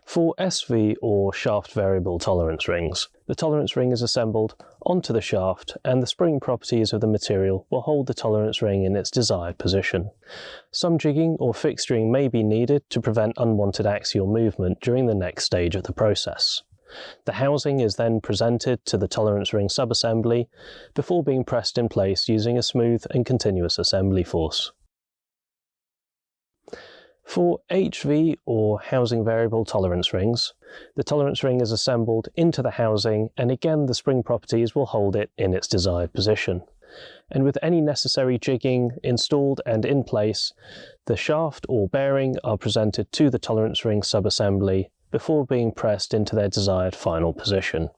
For SV or shaft variable tolerance rings, the tolerance ring is assembled onto the shaft and the spring properties of the material will hold the tolerance ring in its desired position. Some jigging or fixturing may be needed to prevent unwanted axial movement during the next stage of the process. The housing is then presented to the tolerance ring subassembly before being pressed in place using a smooth and continuous assembly force. For HV or housing variable tolerance rings, the tolerance ring is assembled into the housing and again the spring properties will hold it in its desired position. And with any necessary jigging installed and in place, the shaft or bearing are presented to the tolerance ring subassembly before being pressed into their desired final position.